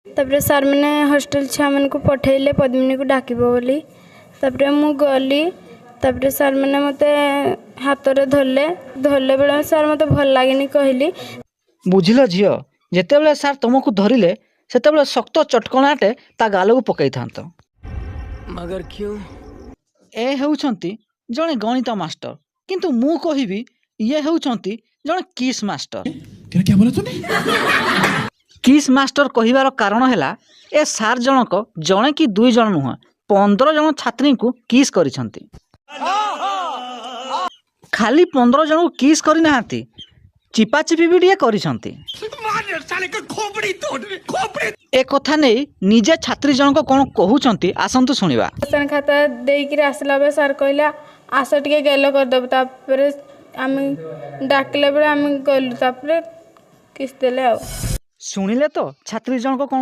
तापर सार मैंने हॉस्टल छुआ मान को पठेले पद्मिनी को डाक बोली तापर मु गली तापर सार मैंने मत हाथ में धरले धरले बेले सार मत भल लगे कहली बुझिल झियो जेतेबेले सार तुमको धरिले सेतेबेले शक्त चटकणाटे ता गाल को पकई थांत मगर क्यों? ए हेउछंती जणे गणित मास्टर किंतु मु कहिबी ये हेउछंती जणे किस मास्टर। क्या बोला तूने? किस मास्टर कहिबार कारण हैला ए सार जनक जणे कि दुई जण नुह 15 जण छात्री को किस करिसंती। खाली 15 जण को किस करि नाहांती चिपाचिपी भी टिके करिसंती। ए कथा नहीं निजे छात्री जनक कौन कहउचंती आसंतु सुनिबा। राशन खाता देकर आसला बेले सार कहला आस टिके गेल करदेव तापर आम डाकले बेले आम गलु तापर किस देले आ सुनिले तो छात्री जनक कौन